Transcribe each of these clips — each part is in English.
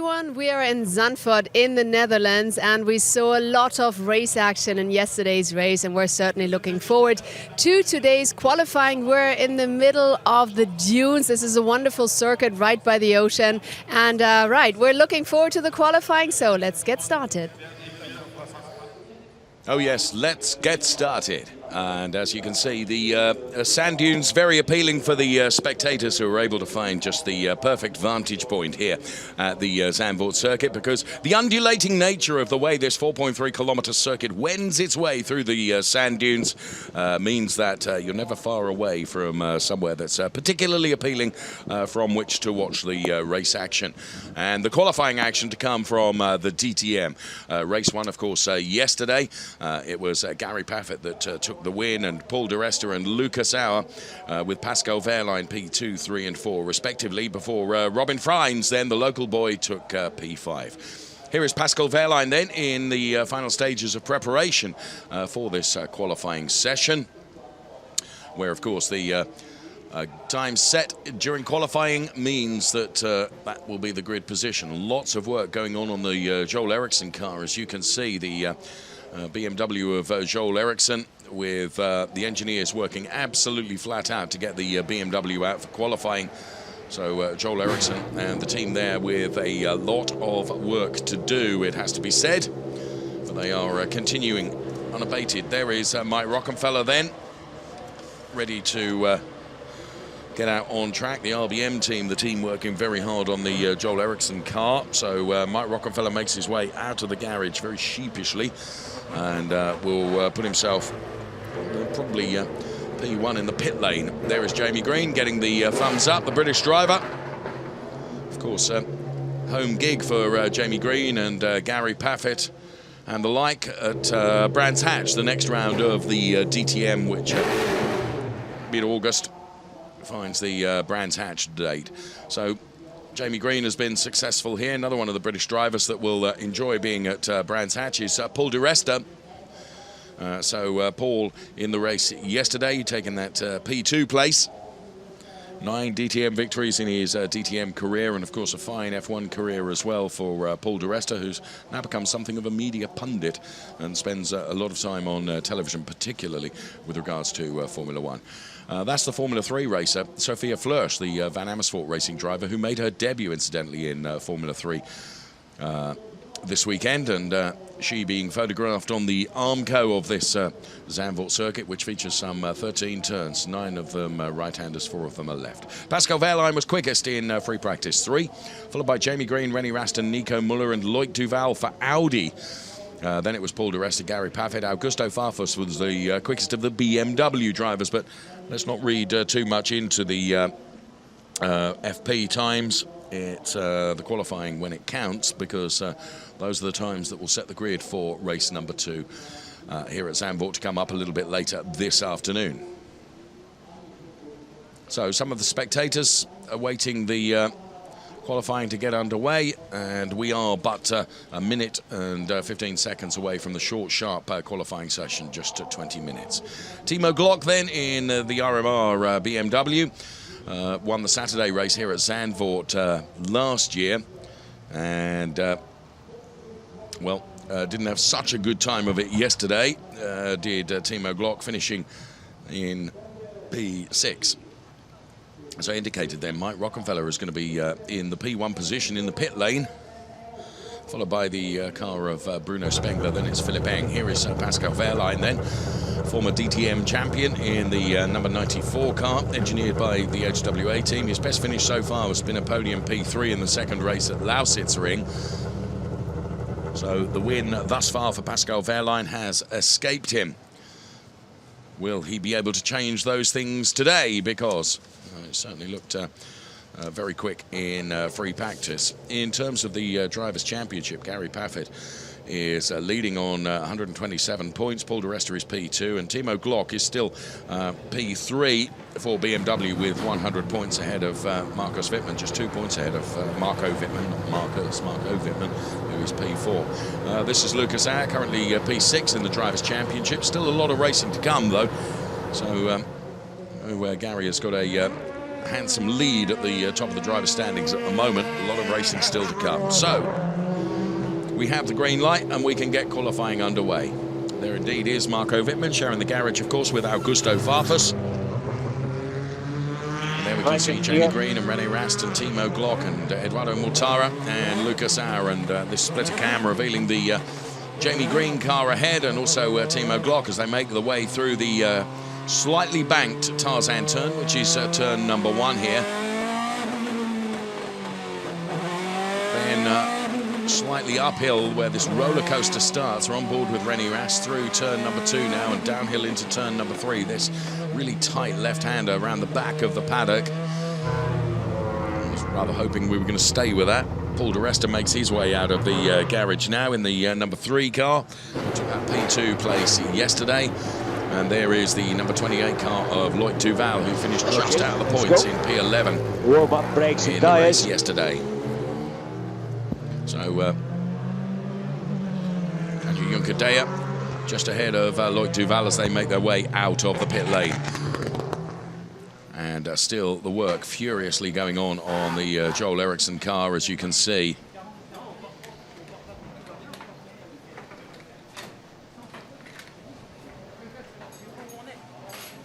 everyone. We are in Zandvoort in the Netherlands, and we saw a lot of race action in yesterday's race, and we're certainly looking forward to today's qualifying. We're in the middle of the dunes. This is a wonderful circuit right by the ocean, and we're looking forward to the qualifying, so let's get started. Oh yes, let's get started. And as you can see, the sand dunes very appealing for the spectators who are able to find just the perfect vantage point here at the Zandvoort circuit, because the undulating nature of the way this 4.3-kilometer circuit wends its way through the sand dunes means that you're never far away from somewhere that's particularly appealing from which to watch the race action. And the qualifying action to come from the DTM. Race 1, of course, yesterday. It was Gary Paffett that took the win, and Paul di Resta and Lucas Auer with Pascal Wehrlein P2, 3 and 4 respectively, before Robin Freins, then the local boy, took P5. Here is Pascal Wehrlein then in the final stages of preparation for this qualifying session, where of course the time set during qualifying means that that will be the grid position. Lots of work going on the Joel Erickson car, as you can see. The BMW of Joel Erickson, with the engineers working absolutely flat out to get the BMW out for qualifying. So Joel Erickson and the team there with a lot of work to do, it has to be said, but they are continuing unabated. There is Mike Rockenfeller then, ready to get out on track. The RBM team, the team working very hard on the Joel Erickson car. So Mike Rockenfeller makes his way out of the garage very sheepishly, and will put himself probably P1 in the pit lane. There is Jamie Green getting the thumbs up, the British driver. Of course, home gig for Jamie Green and Gary Paffett and the like at Brands Hatch, the next round of the DTM, which mid-August finds the Brands Hatch date. So Jamie Green has been successful here. Another one of the British drivers that will enjoy being at Brands Hatch is Paul di Resta. Paul in the race yesterday, taking that P2 place. 9 DTM victories in his DTM career, and of course a fine F1 career as well for Paul di Resta, who's now become something of a media pundit and spends a lot of time on television, particularly with regards to Formula 1. That's the Formula 3 racer, Sophia Flourish, the Van Amersfoort racing driver, who made her debut, incidentally, in Formula 3 this weekend, and she being photographed on the Armco of this Zandvoort circuit, which features some 13 turns, 9 of them right-handers, 4 of them are left. Pascal Wehrlein was quickest in free practice 3, followed by Jamie Green, Rennie Raston, Nico Muller and Loic Duval for Audi. Then it was Paul di Resta, Gary Paffett. Augusto Farfus was the quickest of the BMW drivers, but let's not read too much into the FP times. It's the qualifying when it counts, because those are the times that will set the grid for race number 2 here at Zandvoort, to come up a little bit later this afternoon. So some of the spectators awaiting the qualifying to get underway, and we are but a minute and 15 seconds away from the short, sharp qualifying session, just at 20 minutes. Timo Glock then in the RMR BMW. Won the Saturday race here at Zandvoort last year, and didn't have such a good time of it yesterday, did Timo Glock, finishing in P6. As I indicated then, Mike Rockenfeller is going to be in the P1 position in the pit lane, followed by the car of Bruno Spengler. Then it's Philipp Eng. Here is Pascal Wehrlein then, former DTM champion in the number 94 car, engineered by the HWA team. His best finish so far has been a podium P3 in the second race at Lausitzring. So the win thus far for Pascal Wehrlein has escaped him. Will he be able to change those things today? Because it certainly looked very quick in free practice. In terms of the Drivers' Championship, Gary Paffett is leading on 127 points. Paul di Resta is P2, and Timo Glock is still P3 for BMW with 100 points ahead of Marcus Wittmann, just 2 points ahead of Marco Wittmann, not Marcus, Marco Wittmann, who is P4. This is Lucas Auer, currently P6 in the Drivers' Championship. Still a lot of racing to come, though. So Gary has got a handsome lead at the top of the driver's standings at the moment. A lot of racing still to come. So we have the green light and we can get qualifying underway. There indeed is Marco Wittmann sharing the garage, of course, with Augusto Farfus. And there we can see Jamie Green and René Rast and Timo Glock and Eduardo Mortara and Lucas Auer, and this splitter cam revealing the Jamie Green car ahead, and also Timo Glock as they make their way through the slightly banked Tarzan turn, which is turn number 1 here. Then slightly uphill where this roller coaster starts. We're on board with René Rast through turn number 2 now and downhill into turn number 3. This really tight left-hander around the back of the paddock. I was rather hoping we were going to stay with that. Paul di Resta makes his way out of the garage now in the number 3 car. Took that P2 place yesterday. And there is the number 28 car of Loïc Duval, who finished just out of the points in P11 warm-up brakes in the race yesterday. So, Andrew Juncadella just ahead of Loïc Duval as they make their way out of the pit lane. And still the work furiously going on the Joel Erickson car, as you can see.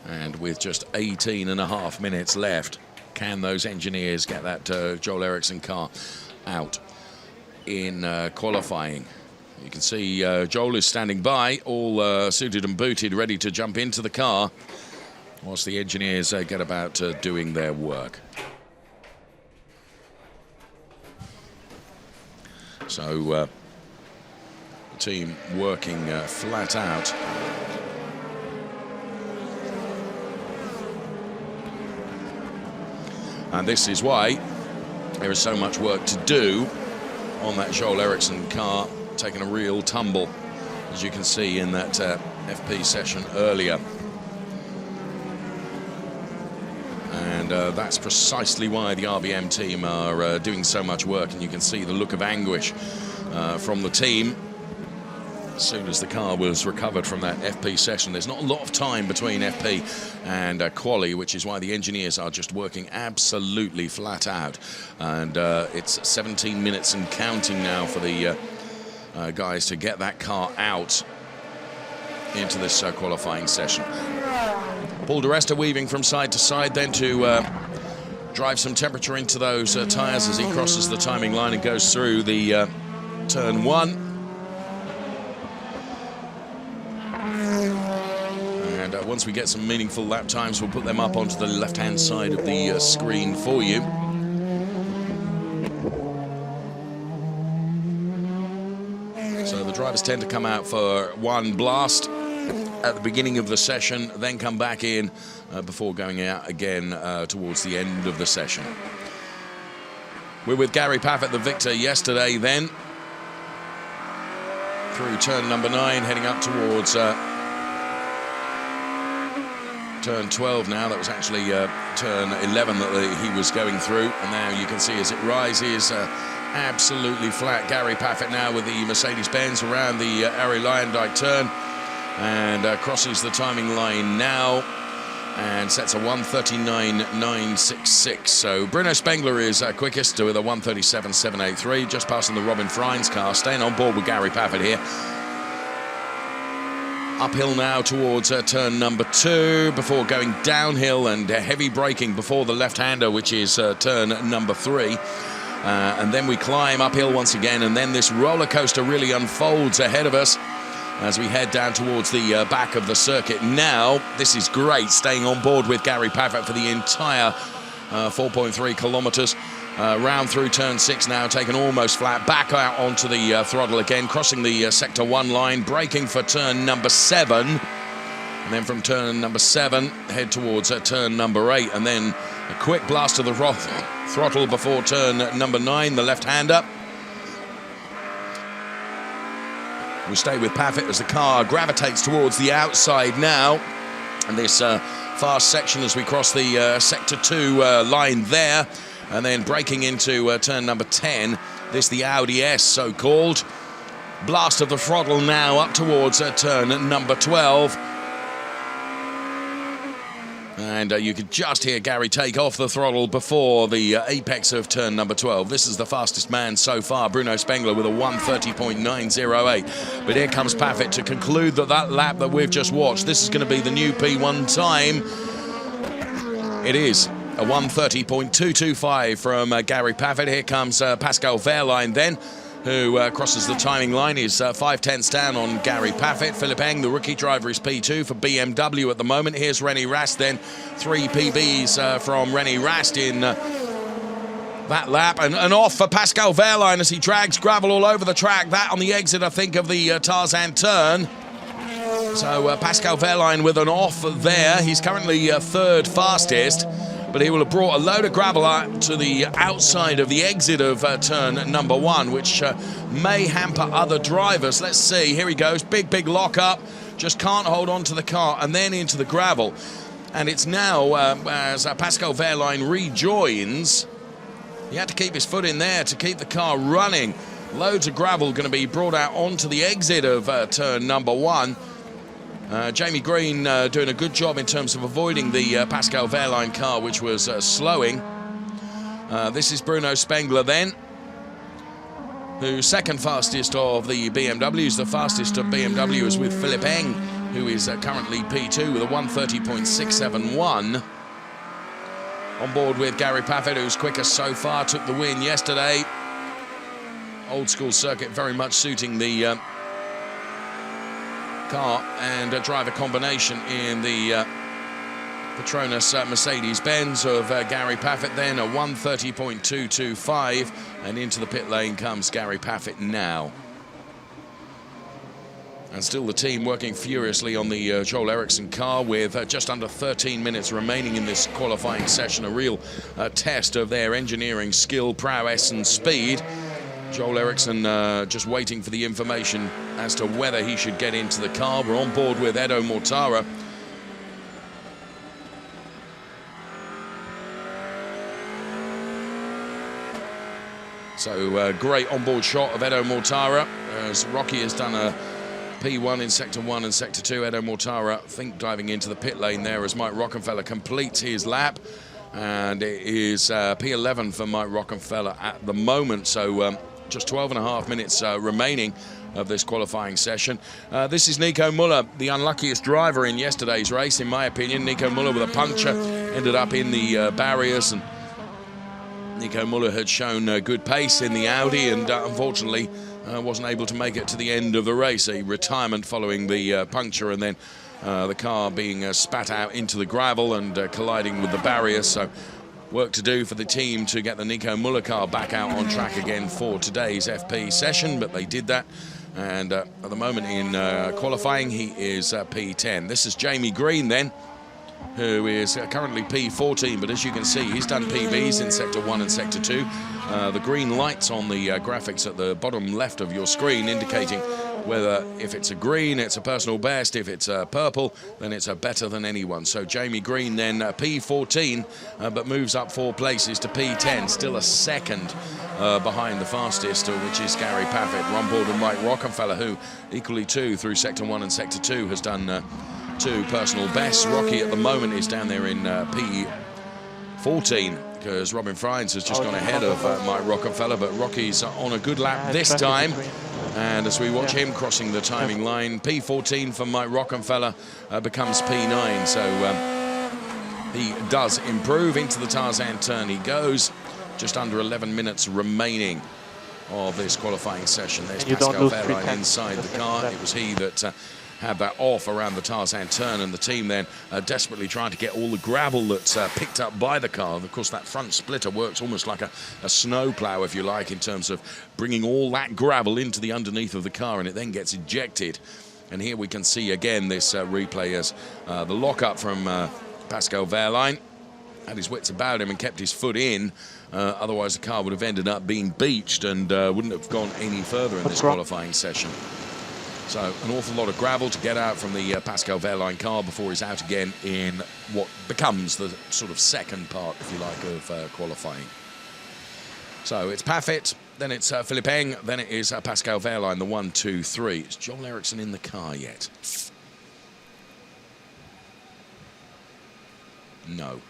And with just 18.5 minutes left, can those engineers get that Joel Erickson car out in qualifying? You can see Joel is standing by, all suited and booted, ready to jump into the car, whilst the engineers get about doing their work. So the team working flat out. And this is why there is so much work to do on that Joel Erickson car, taking a real tumble, as you can see in that FP session earlier. And that's precisely why the RBM team are doing so much work, and you can see the look of anguish from the team as soon as the car was recovered from that FP session. There's not a lot of time between FP and quali, which is why the engineers are just working absolutely flat out. And it's 17 minutes and counting now for the guys to get that car out into this qualifying session. Paul di Resta weaving from side to side then to drive some temperature into those tyres as he crosses the timing line and goes through the turn 1. And once we get some meaningful lap times, we'll put them up onto the left-hand side of the screen for you. So the drivers tend to come out for one blast at the beginning of the session, then come back in before going out again towards the end of the session. We're with Gary Paffett, the victor yesterday then, through turn number 9, heading up towards turn 12 now. That was actually turn 11 that he was going through, and now you can see as it rises absolutely flat. Gary Paffett now with the Mercedes-Benz around the Arie Luyendyk turn, and crosses the timing line now and sets a 1:39.966. So Bruno Spengler is quickest with a 1:37.783, just passing the Robin Freins car, staying on board with Gary Paffett here. Uphill now towards turn number 2 before going downhill, and heavy braking before the left-hander, which is turn number 3. And then we climb uphill once again, and then this roller coaster really unfolds ahead of us as we head down towards the back of the circuit. Now, this is great, staying on board with Gary Paffett for the entire 4.3 kilometers. Round through turn 6 now, taken almost flat, back out onto the throttle again, crossing the sector 1 line, braking for turn number 7. And then from turn number 7, head towards turn number 8, and then a quick blast to the throttle before turn number 9, the left-hander. We stay with Paffett as the car gravitates towards the outside now. And this fast section as we cross the sector 2 line there. And then braking into turn number 10. This the Audi S, so-called. Blast of the throttle now up towards turn number 12. And you could just hear Gary take off the throttle before the apex of turn number 12. This is the fastest man so far, Bruno Spengler, with a 1:30.908. But here comes Paffett to conclude that lap that we've just watched. This is going to be the new P1 time. It is a 1:30.225 from Gary Paffett. Here comes Pascal Wehrlein then, who crosses the timing line. Is 5/10 down on Gary Paffett. Philipp Eng, the rookie driver, is P2 for BMW at the moment. Here's René Rast then. 3 PBs from René Rast in that lap. And off for Pascal Wehrlein as he drags gravel all over the track. That on the exit, I think, of the Tarzan turn. So Pascal Wehrlein with an off there. He's currently third fastest, but he will have brought a load of gravel out to the outside of the exit of turn number 1, which may hamper other drivers. Let's see. Here he goes. Big lock up. Just can't hold on to the car and then into the gravel. And it's now, as Pascal Wehrlein rejoins, he had to keep his foot in there to keep the car running. Loads of gravel going to be brought out onto the exit of turn number 1. Jamie Green doing a good job in terms of avoiding the Pascal Wehrlein car, which was slowing. This is Bruno Spengler then, who's second fastest of the BMWs. The fastest of BMW is with Philipp Eng, who is currently P2 with a 1:30.671. On board with Gary Paffett, who's quickest so far, took the win yesterday. Old school circuit very much suiting the car and driver combination in the Petronas Mercedes-Benz of Gary Paffett then, a 1:30.225, and into the pit lane comes Gary Paffett now. And still the team working furiously on the Joel Erickson car with just under 13 minutes remaining in this qualifying session, a real test of their engineering skill, prowess and speed. Joel Erickson just waiting for the information as to whether he should get into the car. We're on board with Edo Mortara. So great onboard shot of Edo Mortara as Rocky has done a P1 in Sector 1 and Sector 2. Edo Mortara, I think, diving into the pit lane there as Mike Rockenfeller completes his lap. And it is P11 for Mike Rockenfeller at the moment. So just 12.5 minutes remaining of this qualifying session. This is Nico Muller, the unluckiest driver in yesterday's race, in my opinion. Nico Muller with a puncture, ended up in the barriers, and Nico Muller had shown good pace in the Audi and unfortunately wasn't able to make it to the end of the race. A retirement following the puncture, and then the car being spat out into the gravel and colliding with the barriers. So work to do for the team to get the Nico Muller car back out on track again for today's FP session, but they did that. And at the moment in qualifying, he is P10. This is Jamie Green then, who is currently P14, but as you can see, he's done PBs in Sector 1 and Sector 2. The green lights on the graphics at the bottom left of your screen indicating whether, if it's a green, it's a personal best. If it's a purple, then it's a better than anyone. So Jamie Green then P14, but moves up 4 places to P10, still a second behind the fastest, which is Gary Paffett. We're on board with Mike Rockenfeller, who equally too through Sector 1 and Sector 2 has done 2 personal bests. Rocky at the moment is down there in P14 because Robin Friends has just gone ahead of Mike Rockenfeller, but Rocky's on a good lap this time. And as we watch him crossing the timing line, P14 for Mike Rockenfeller becomes P9. So he does improve. Into the Tarzan turn he goes. Just under 11 minutes remaining of this qualifying session. There's Pascal Wehrlein inside the car. It was he that had that off around the Tarzan turn, and the team then desperately trying to get all the gravel that's picked up by the car. And of course, that front splitter works almost like a snow plow, if you like, in terms of bringing all that gravel into the underneath of the car, and it then gets ejected. And here we can see again this replay as the lockup from Pascal Wehrlein had his wits about him and kept his foot in. Otherwise, the car would have ended up being beached and wouldn't have gone any further in this qualifying session. So an awful lot of gravel to get out from the Pascal Wehrlein car before he's out again in what becomes the sort of second part, if you like, of qualifying. So it's Paffett, then it's Philipp Eng, then it is Pascal Wehrlein, the 1, 2, 3. Is Joel Erickson in the car yet? No.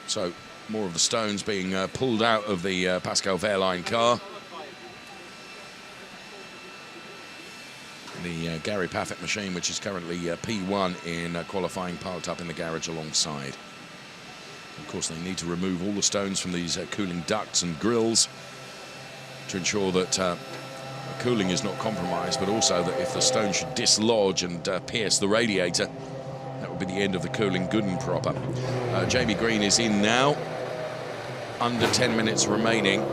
So more of the stones being pulled out of the Pascal Wehrlein car. The Gary Paffett machine, which is currently P1 in qualifying, parked up in the garage alongside. Of course, they need to remove all the stones from these cooling ducts and grills to ensure that cooling is not compromised, but also that if the stone should dislodge and pierce the radiator, that would be the end of the cooling good and proper. Jamie Green is in now, under 10 minutes remaining.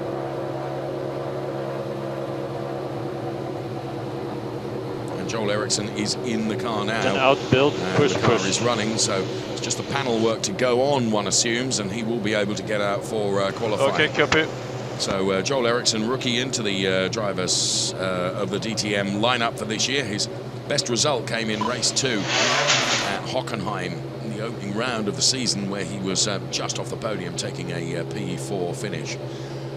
Joel Erickson is in the car now. An outbuild, push, the car is running, so it's just the panel work to go on, one assumes, and he will be able to get out for qualifying. Okay, copy. So Joel Erickson, rookie into the drivers of the DTM lineup for this year. His best result came in race 2 at Hockenheim in the opening round of the season, where he was just off the podium, taking a P4 finish.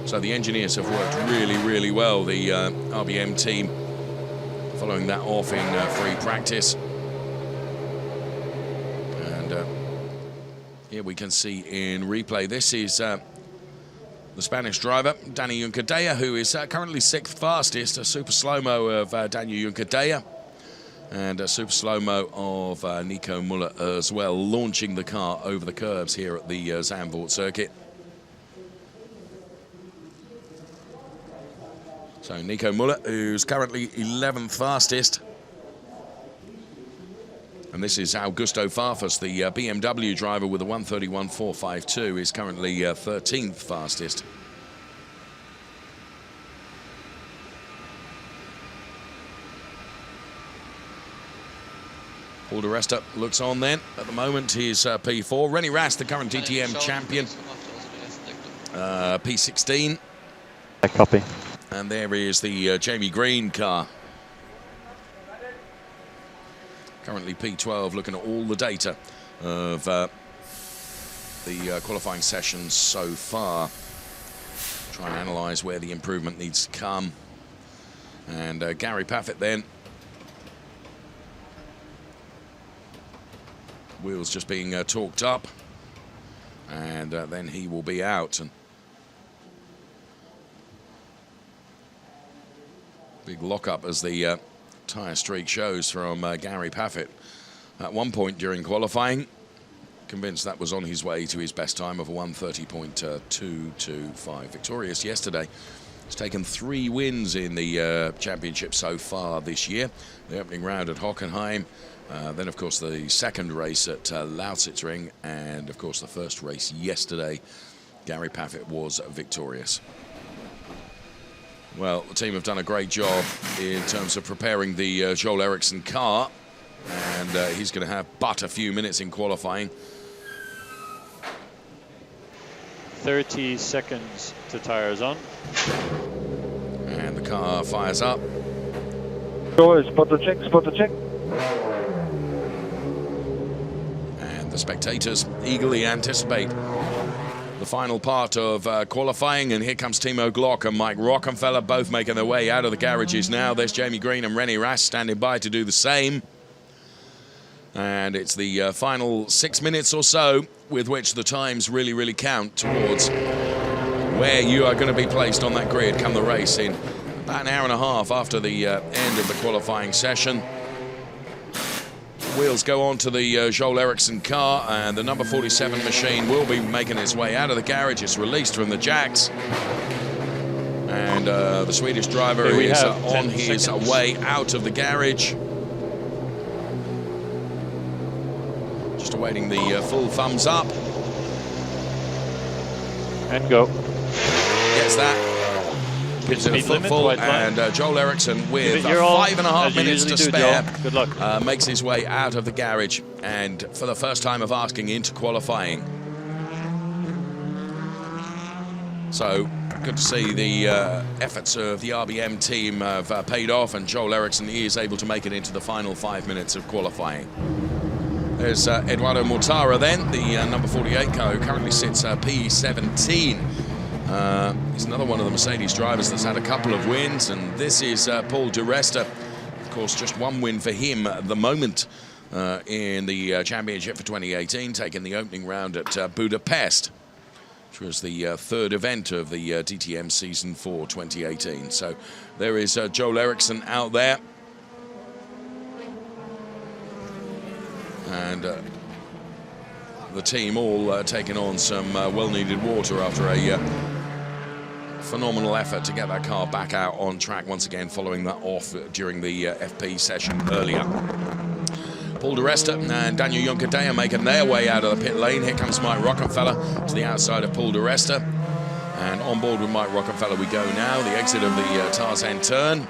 So the engineers have worked really, really well, the RBM team, following that off in free practice. And here we can see in replay, this is the Spanish driver, Dani Juncadella, who is currently 6th fastest, a super slow-mo of Daniel Juncadella, and a super slow-mo of Nico Muller as well, launching the car over the curbs here at the Zandvoort circuit. So Nico Muller, who's currently 11th fastest. And this is Augusto Farfus, the BMW driver with a 1:31.452, is currently 13th fastest. Paul de Resta looks on then. At the moment, he's P4. Rennie Rast, the current DTM champion, P16. I copy. And there is the Jamie Green car. Currently P12, looking at all the data of the qualifying sessions so far. Try and analyse where the improvement needs to come. And Gary Paffett then. Wheels just being torqued up. And then he will be out. And big lock-up as the tyre streak shows from Gary Paffett. At one point during qualifying, convinced that was on his way to his best time of a 1:30.225. Victorious yesterday. He's taken 3 wins in the championship so far this year. The opening round at Hockenheim, then of course the second race at Lausitzring, and of course the first race yesterday. Gary Paffett was victorious. Well, the team have done a great job in terms of preparing the Joel Erickson car, and he's going to have but a few minutes in qualifying. 30 seconds to tires on. And the car fires up. Spotter check, spotter check. And the spectators eagerly anticipate the final part of qualifying, and here comes Timo Glock and Mike Rockenfeller, both making their way out of the garages now. There's Jamie Green and Rennie Rast standing by to do the same. And it's the final 6 minutes or so with which the times really, really count towards where you are going to be placed on that grid come the race in about an hour and a half after the end of the qualifying session. Wheels go on to the Joel Erickson car, and the number 47 machine will be making its way out of the garage. It's released from the jacks. And the Swedish driver is on his way out of the garage. Just awaiting the full thumbs up. And go. Gets that. Gives it a footfall, and Joel Erickson with 5.5 minutes to spare Good luck. makes his way out of the garage, and for the first time of asking, into qualifying. So good to see the efforts of the RBM team have paid off, and Joel Erickson is able to make it into the final 5 minutes of qualifying. There's Eduardo Mortara then, the number 48 car, who currently sits P17. He's another one of the Mercedes drivers that's had a couple of wins, and this is Paul de Resta. Of course, just one win for him at the moment. in the championship for 2018, taking the opening round at Budapest, which was the third event of the DTM season for 2018. So there is Joel Erickson out there. And the team all taking on some well-needed water after a phenomenal effort to get that car back out on track once again, following that off during the FP session earlier. Paul di Resta and Daniel Juncker are making their way out of the pit lane. Here comes Mike Rockenfeller to the outside of Paul di Resta. And on board with Mike Rockenfeller we go now, the exit of the Tarzan turn.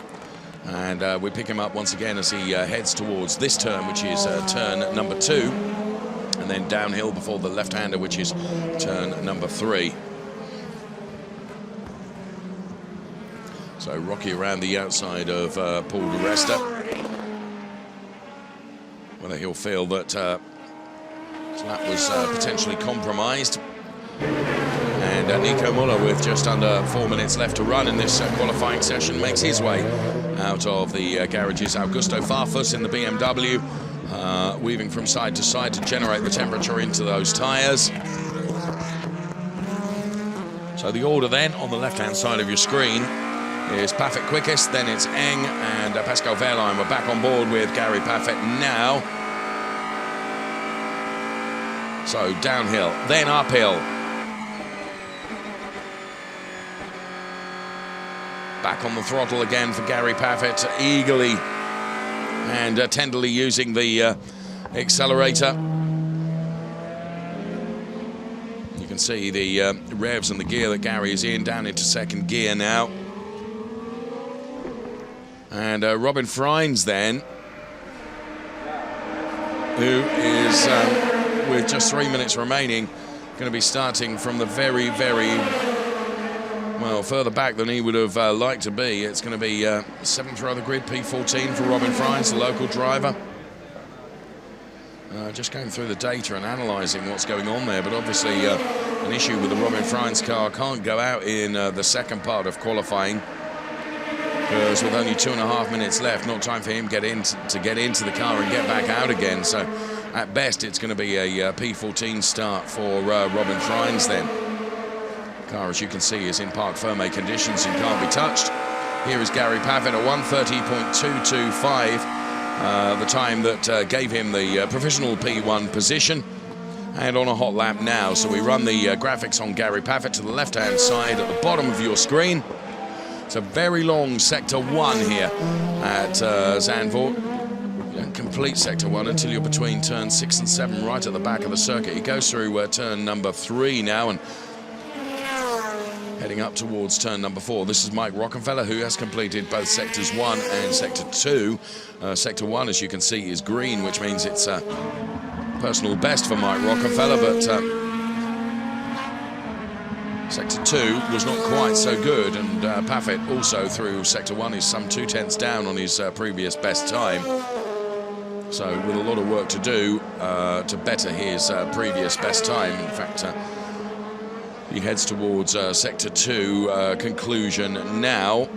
And we pick him up once again as he heads towards this turn, which is turn number 2. And then downhill before the left-hander, which is turn number 3. So Rocky around the outside of Paul di Resta. Whether he'll feel that his lap was potentially compromised. And Nico Muller, with just under 4 minutes left to run in this qualifying session, makes his way out of the garages. Augusto Farfus in the BMW, weaving from side to side to generate the temperature into those tyres. So the order then on the left-hand side of your screen is Paffett quickest, then it's Eng and Pascal Wehrlein. We're back on board with Gary Paffett now. So downhill, then uphill. Back on the throttle again for Gary Paffett, eagerly and tenderly using the accelerator. You can see the revs and the gear that Gary is in, down into second gear now. And Robin Freins then, who is, with just 3 minutes remaining, going to be starting from the very, well, further back than he would have liked to be. It's going to be 7th row of the grid, P14 for Robin Freins, the local driver. Just going through the data and analysing what's going on there, but obviously an issue with the Robin Freins car. Can't go out in the second part of qualifying, because with only 2.5 minutes left, not time for him to get into the car and get back out again. So at best, it's going to be a P14 start for Robin Freins then. The car, as you can see, is in parc ferme conditions and can't be touched. Here is Gary Paffett at 1:30.225, the time that gave him the provisional P1 position, and on a hot lap now. So we run the graphics on Gary Paffett to the left-hand side at the bottom of your screen. It's a very long sector 1 here at Zandvoort. You don't complete sector 1 until you're between turn 6 and 7, right at the back of the circuit. He goes through turn number 3 now and heading up towards turn number 4. This is Mike Rockenfeller, who has completed both sectors 1 and sector 2. Sector 1, as you can see, is green, which means it's a personal best for Mike Rockenfeller, but sector 2 was not quite so good, and Paffett also through sector 1 is some 2/10 down on his previous best time. So with a lot of work to do to better his previous best time. In fact, he heads towards sector 2 conclusion now.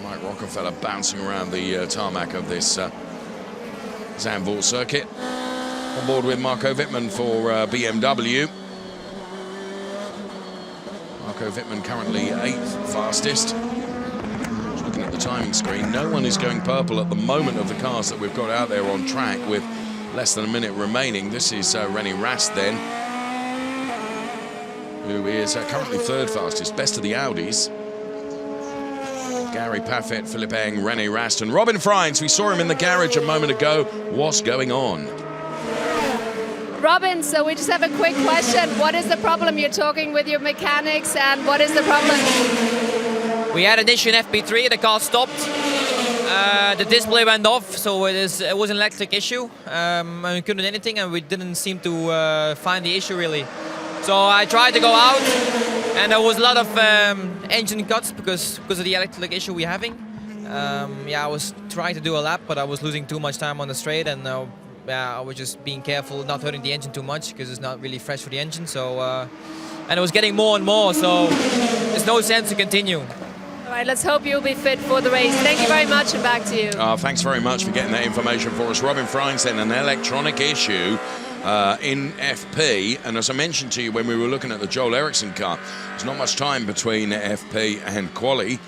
Mike Rockenfeller bouncing around the tarmac of this Zandvoort circuit. On board with Marco Wittmann for BMW. Marco Wittmann currently 8th fastest. Just looking at the timing screen, no one is going purple at the moment of the cars that we've got out there on track with less than a minute remaining. This is René Rast then, who is currently 3rd fastest, best of the Audis. Gary Paffett, Philippe Eng, René Rast and Robin Freins. We saw him in the garage a moment ago. What's going on? Robin, so we just have a quick question. What is the problem? You're talking with your mechanics, and what is the problem? We had an issue in FP3, the car stopped. The display went off, so it was an electric issue. And we couldn't do anything, and we didn't seem to find the issue really. So I tried to go out, and there was a lot of engine cuts because of the electric issue we're having. Yeah, I was trying to do a lap, but I was losing too much time on the straight, and I was just being careful, not hurting the engine too much because it's not really fresh for the engine. So, and it was getting more and more, so there's no sense to continue. right, let's hope you'll be fit for the race. Thank you very much, and back to you. Thanks very much for getting that information for us. Robin Fry's then an electronic issue in FP, and as I mentioned to you when we were looking at the Joel Erickson car, there's not much time between FP and quali.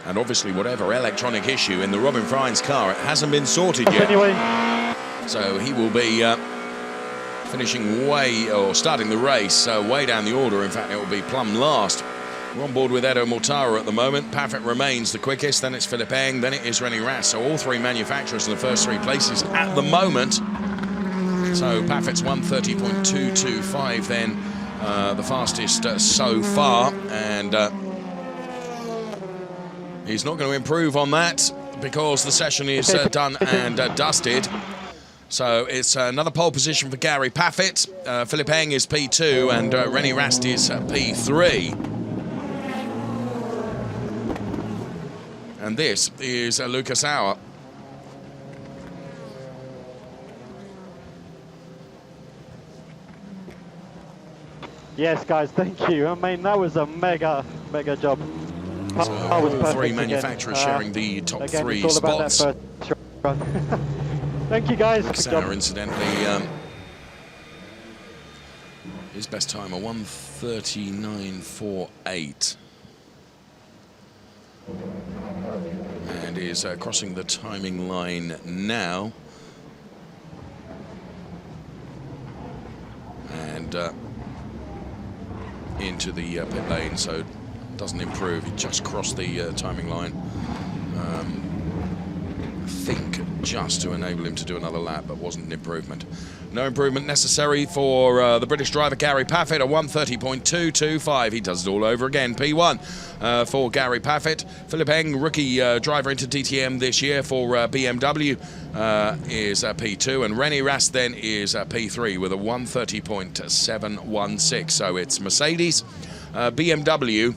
And obviously whatever electronic issue in the Robin Fry's car, it hasn't been sorted yet. Anyway. So he will be finishing starting the race way down the order. In fact, it will be plumb last. We're on board with Edo Mortara at the moment. Paffett remains the quickest, then it's Philip Eng, then it is Rennie Rast. So all three manufacturers in the first three places at the moment. So Paffett's 1:30.225 then, the fastest so far. And he's not going to improve on that because the session is done and dusted. So it's another pole position for Gary Paffett. Philip Eng is P2 and Rennie Rast is P3. And this is Lucas Auer. Yes, guys, thank you. I mean, that was a mega job. So all three manufacturers sharing the top again, three it's all about spots. that first run. Thank you, guys. Good Sauer, job. incidentally, his best time a 1:39.48. And is crossing the timing line now. And into the pit lane, so doesn't improve. He just crossed the timing line. I think just to enable him to do another lap, but wasn't an improvement. No improvement necessary for the British driver Gary Paffett, a 1:30.225. He does it all over again. P1 for Gary Paffett. Philip Eng, rookie driver into DTM this year for BMW, is P2, and Rennie Rast then is P3 with a 1:30.716. So it's Mercedes, BMW,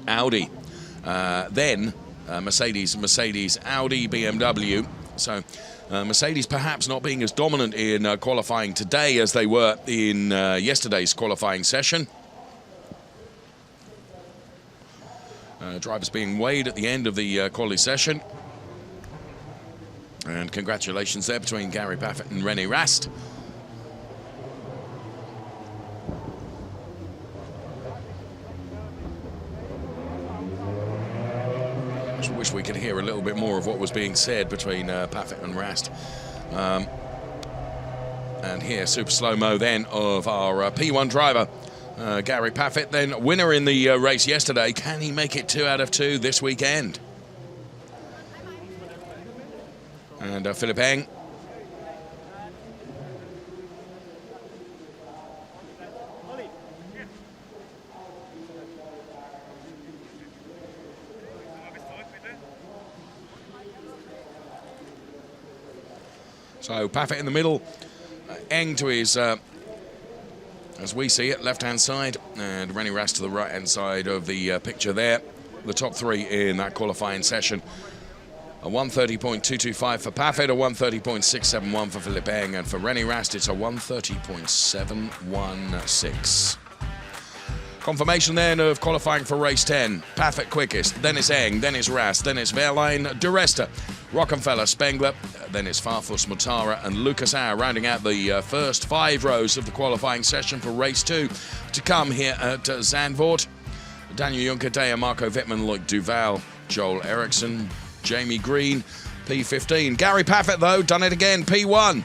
Audi, then Mercedes, Audi, BMW. So Mercedes perhaps not being as dominant in qualifying today as they were in yesterday's qualifying session. Drivers being weighed at the end of the quali session. And congratulations there between Gary Paffett and Rennie Rast. I wish we could hear a little bit more of what was being said between Paffett and Rast. And here, super slow-mo then of our P1 driver, Gary Paffett, then winner in the race yesterday. Can he make it 2 out of 2 this weekend? And Philip Eng. So Paffett in the middle, Eng to his, as we see it, left-hand side, and Rennie Rast to the right-hand side of the picture there. The top three in that qualifying session. A 1:30.225 for Paffett, a 1:30.671 for Philip Eng, and for Rennie Rast it's a 1:30.716. Confirmation then of qualifying for race 10. Paffett quickest, then it's Eng, then it's Rast, then it's Wehrlein, De Resta, Rockenfeller, Spengler, then it's Farfus, Mortara and Lucas Auer rounding out the first 5 rows of the qualifying session for race 2 to come here at Zandvoort. Daniel Juncker, Marco Wittmann, Loic Duval, Joel Erickson, Jamie Green, P15. Gary Paffett, though, done it again, P1.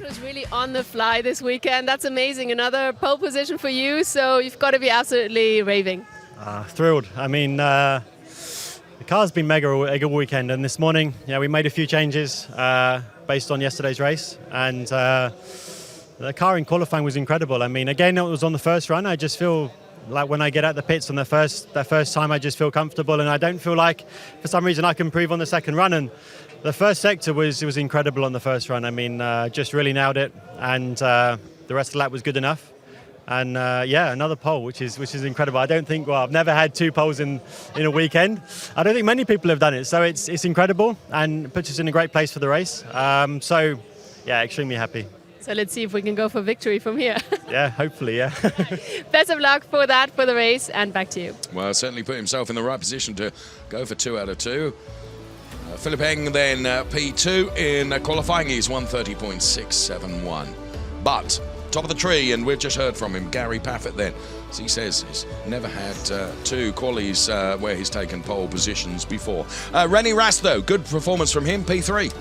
Was really on the fly this weekend. That's amazing. Another pole position for you, so you've got to be absolutely raving. Thrilled. I mean, the car's been mega all weekend, and this morning, we made a few changes based on yesterday's race, and the car in qualifying was incredible. I mean, again, it was on the first run. I just feel like when I get out the pits on the first time, I just feel comfortable, and I don't feel like for some reason I can improve on the second run. And the first sector was incredible on the first run. I mean, just really nailed it, and the rest of the lap was good enough. And another pole, which is incredible. I don't think, I've never had 2 poles in a weekend. I don't think many people have done it, so it's incredible and puts us in a great place for the race. Extremely happy. So let's see if we can go for victory from here. Yeah, hopefully, yeah. Best of luck for that, for the race, and back to you. Well, certainly put himself in the right position to go for 2 out of 2. Philip Eng then P2 in qualifying. He's 130.671. But top of the tree, and we've just heard from him, Gary Paffett then. As he says, he's never had 2 qualies where he's taken pole positions before. René Rast, though, good performance from him, P3.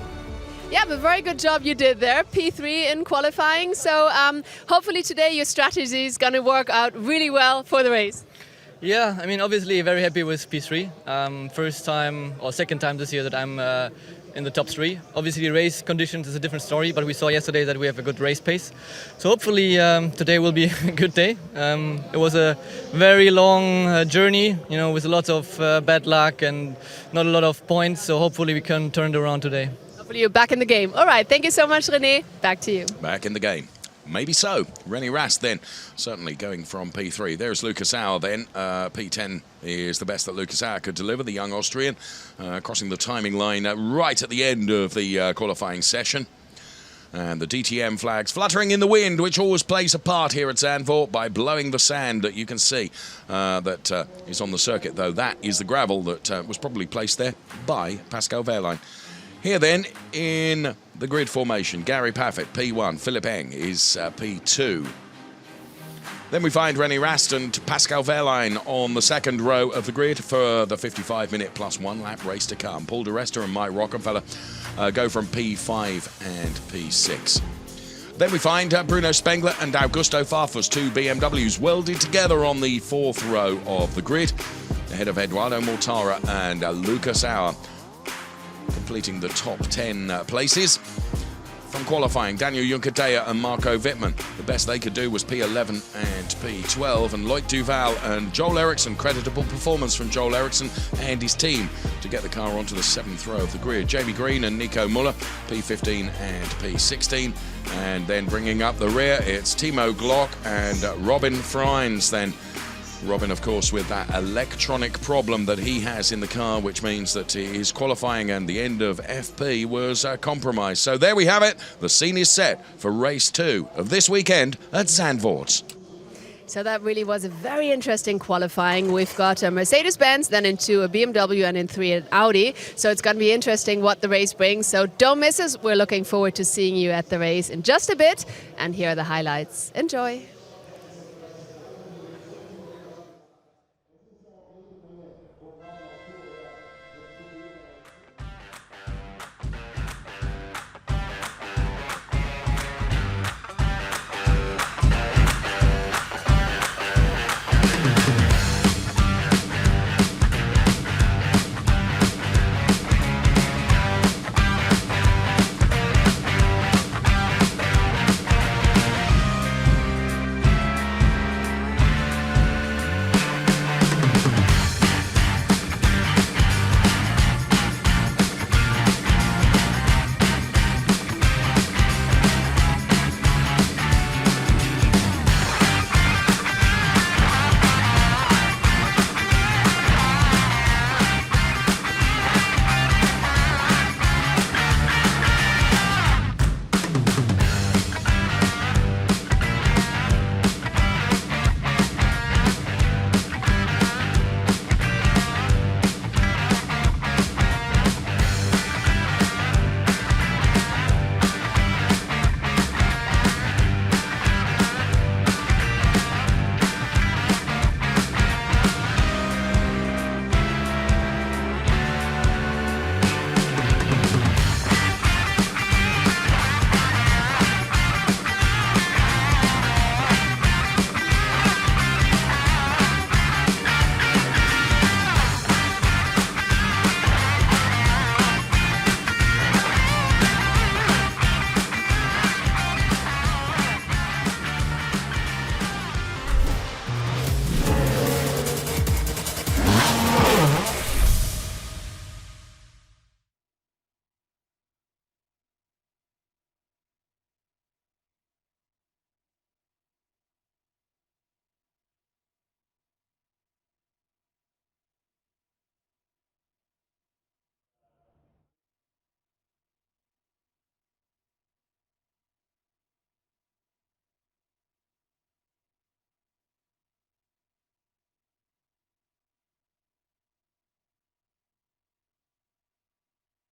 Yeah, but very good job you did there, P3 in qualifying. So hopefully today your strategy is going to work out really well for the race. Yeah, I mean, obviously very happy with P3. First time or second time this year that I'm in the top 3. Obviously race conditions is a different story, but we saw yesterday that we have a good race pace. So hopefully today will be a good day. It was a very long journey, you know, with a lot of bad luck and not a lot of points. So hopefully we can turn it around today. Hopefully you're back in the game. All right, thank you so much, René. Back to you. Back in the game. Maybe so. René Rast then certainly going from P3. There's Lucas Auer then. P10 is the best that Lucas Auer could deliver, the young Austrian, crossing the timing line right at the end of the qualifying session. And the DTM flags fluttering in the wind, which always plays a part here at Zandvoort by blowing the sand that you can see that is on the circuit, though that is the gravel that was probably placed there by Pascal Wehrlein. Here then, in the grid formation, Gary Paffett, P1, Philip Eng is P2. Then we find René Rast and Pascal Wehrlein on the second row of the grid for the 55-minute plus 1 lap race to come. Paul de Rester and Mike Rockefeller go from P5 and P6. Then we find Bruno Spengler and Augusto Farfus, 2 BMWs, welded together on the 4th row of the grid, ahead of Eduardo Mortara and Lucas Auer, completing the top 10 places. From qualifying, Daniel Juncadella and Marco Wittmann. The best they could do was P11 and P12, and Loic Duval and Joel Erickson. Creditable performance from Joel Erickson and his team to get the car onto the 7th row of the grid. Jamie Green and Nico Muller, P15 and P16. And then bringing up the rear, it's Timo Glock and Robin Freins then. Robin, of course, with that electronic problem that he has in the car, which means that his qualifying and the end of FP was compromised. So there we have it. The scene is set for race 2 of this weekend at Zandvoort. So that really was a very interesting qualifying. We've got a Mercedes-Benz, then into a BMW, and in 3 an Audi. So it's going to be interesting what the race brings. So don't miss us. We're looking forward to seeing you at the race in just a bit. And here are the highlights. Enjoy.